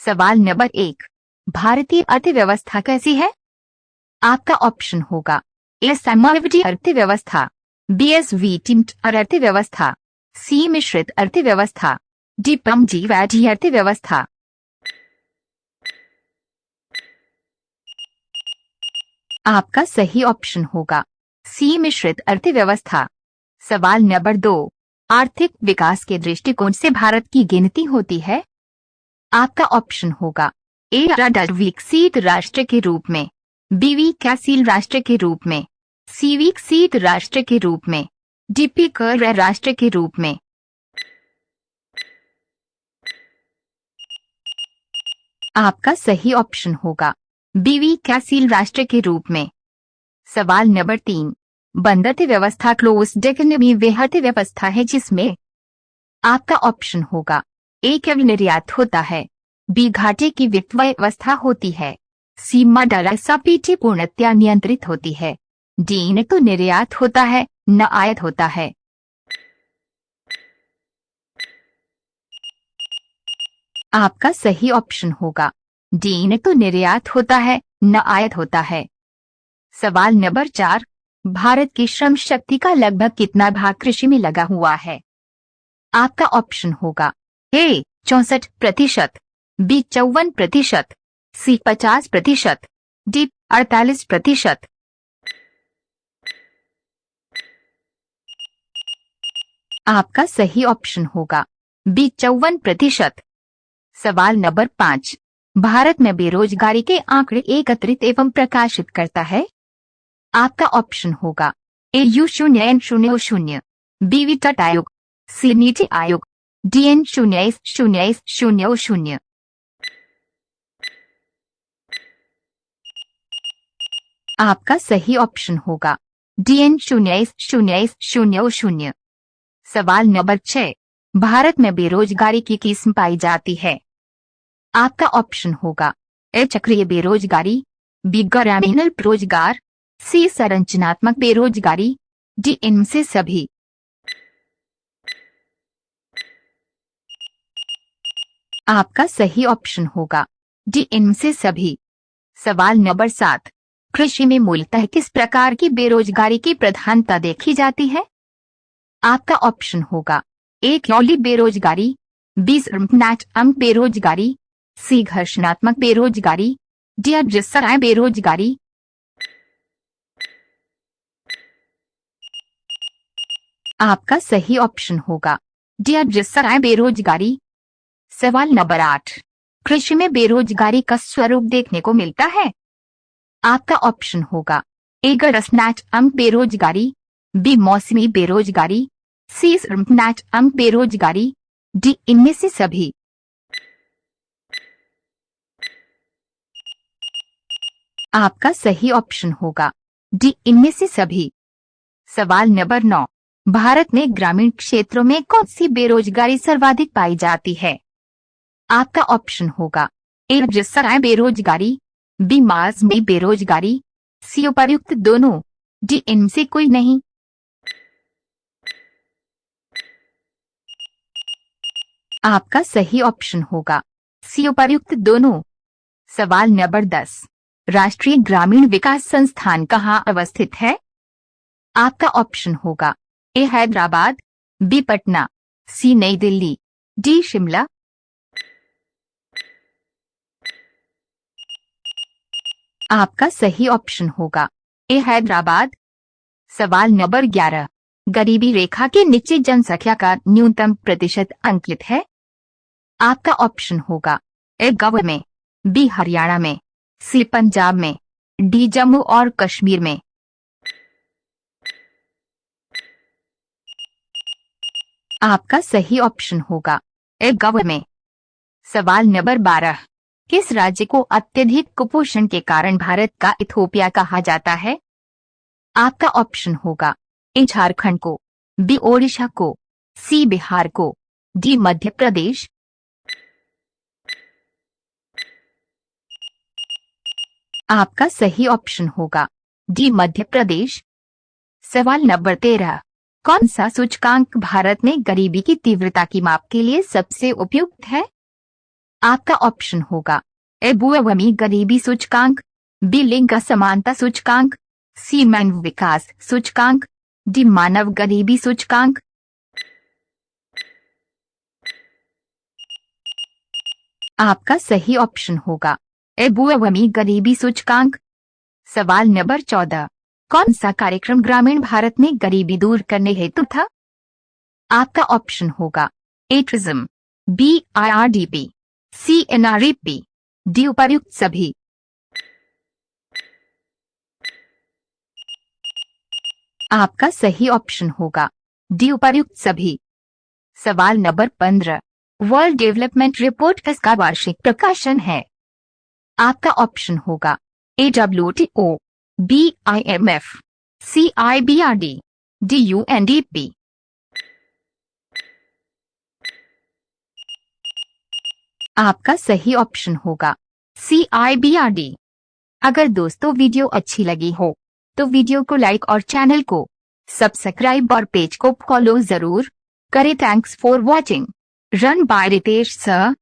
सवाल नंबर 1, भारतीय अर्थव्यवस्था कैसी है? आपका ऑप्शन होगा ए समावेशी अर्थव्यवस्था, बी एसवीटिम्ड अर्थव्यवस्था, सी मिश्रित अर्थव्यवस्था, डी पंजीवादी अर्थव्यवस्था। आपका सही ऑप्शन होगा सी मिश्रित अर्थव्यवस्था। सवाल नंबर 2, आर्थिक विकास के दृष्टिकोण से भारत की गिनती होती है? आपका ऑप्शन होगा ए विकसित राष्ट्र के रूप में, बी विकासशील राष्ट्र के रूप में, सी विकसित राष्ट्र के रूप में, डी पिछड़ राष्ट्र के रूप में। आपका सही ऑप्शन होगा बी विकासशील राष्ट्र के रूप में। सवाल नंबर 3, बंद अर्थव्यवस्था क्लोज्ड इकोनॉमी वह अर्थव्यवस्था है जिसमें? आपका ऑप्शन होगा ए केवल निर्यात होता है, बी घाटे की वित्त व्यवस्था होती है, सी मुद्रास्फीति पूर्णतया नियंत्रित होती है, डी न तो निर्यात होता है न आयात होता है। आपका सही ऑप्शन होगा डी न तो निर्यात होता है न आयात होता है। सवाल नंबर 4, भारत की श्रम शक्ति का लगभग कितना भाग कृषि में लगा हुआ है? आपका ऑप्शन होगा ए 64%, बी 54%, सी 50%, डी 48%। आपका सही ऑप्शन होगा बी 54%। सवाल नंबर 5, भारत में बेरोजगारी के आंकड़े एकत्रित एवं प्रकाशित करता है? आपका ऑप्शन होगा ए U0N00, बी वित्त आयोग, सी नीति आयोग, डी N0000। आपका सही ऑप्शन होगा डी N0000। सवाल नंबर 6, भारत में बेरोजगारी की किस्म पाई जाती है? आपका ऑप्शन होगा ए चक्रीय बेरोजगारी, बी ग्रामीण रोजगार, सी संरचनात्मक बेरोजगारी, डी इनमें से सभी। आपका सही ऑप्शन होगा डी इनमें से सभी। सवाल नंबर 7, कृषि में मूलतः किस प्रकार की बेरोजगारी की प्रधानता देखी जाती है? आपका ऑप्शन होगा ए केवली बेरोजगारी, बी संरचनात्मक बेरोजगारी, सी घर्षणात्मक बेरोजगारी, डी अजस्राय बेरोजगारी। आपका सही ऑप्शन होगा डी अजस्राय बेरोजगारी। सवाल नंबर 8, कृषि में बेरोजगारी का स्वरूप देखने को मिलता है? आपका ऑप्शन होगा ए घर्षणात्मक बेरोजगारी, बी मौसमी बेरोजगारी, सी संरचनात्मक बेरोजगारी, डी इनमें से सभी। आपका सही ऑप्शन होगा डी इनमें से सभी। सवाल नंबर 9, भारत में ग्रामीण क्षेत्रों में कौन सी बेरोजगारी सर्वाधिक पाई जाती है? आपका ऑप्शन होगा ए अजस्राय बेरोजगारी, बी मौसमी बेरोजगारी, सी उपर्युक्त दोनों, डी इनमें से कोई नहीं। आपका सही ऑप्शन होगा सी उपर्युक्त दोनों। सवाल नंबर 10, राष्ट्रीय ग्रामीण विकास संस्थान कहाँ अवस्थित है? आपका ऑप्शन होगा ए हैदराबाद, बी पटना, सी नई दिल्ली, डी शिमला। आपका सही ऑप्शन होगा ए हैदराबाद। सवाल नंबर 11, गरीबी रेखा के नीचे जनसंख्या का न्यूनतम प्रतिशत अंकित है? आपका ऑप्शन होगा ए गोवा में, बी हरियाणा में, सी पंजाब में, डी जम्मू और कश्मीर में। आपका सही ऑप्शन होगा ए गोवा में। सवाल नंबर 12, किस राज्य को अत्यधिक कुपोषण के कारण भारत का इथोपिया कहा जाता है? आपका ऑप्शन होगा ए झारखंड को, बी ओडिशा को, सी बिहार को, डी मध्य प्रदेश। आपका सही ऑप्शन होगा डी मध्य प्रदेश। सवाल नंबर 13, कौन सा सूचकांक भारत में गरीबी की तीव्रता की माप के लिए सबसे उपयुक्त है? आपका ऑप्शन होगा ए भूमि गरीबी सूचकांक, बी लिंग असमानता सूचकांक, सी मानव विकास सूचकांक, डी मानव गरीबी सूचकांक। आपका सही ऑप्शन होगा ए भूमि गरीबी सूचकांक। सवाल नंबर 14, कौन सा कार्यक्रम ग्रामीण भारत में गरीबी दूर करने हेतु था? आपका ऑप्शन होगा ए ट्रिज्म, बी IRDP, सी NREP, डी उपर्युक्त सभी। आपका सही ऑप्शन होगा डी उपर्युक्त सभी। सवाल नंबर 15, वर्ल्ड डेवलपमेंट रिपोर्ट किसका वार्षिक प्रकाशन है? आपका ऑप्शन होगा ए WTO, बी IMF, सी IBRD, डी UNDP। आपका सही ऑप्शन होगा सी IBRD। अगर दोस्तों वीडियो अच्छी लगी हो तो वीडियो को लाइक और चैनल को सब्सक्राइब और पेज को फॉलो जरूर करें। Thanks for watching. Run by Ritesh sir.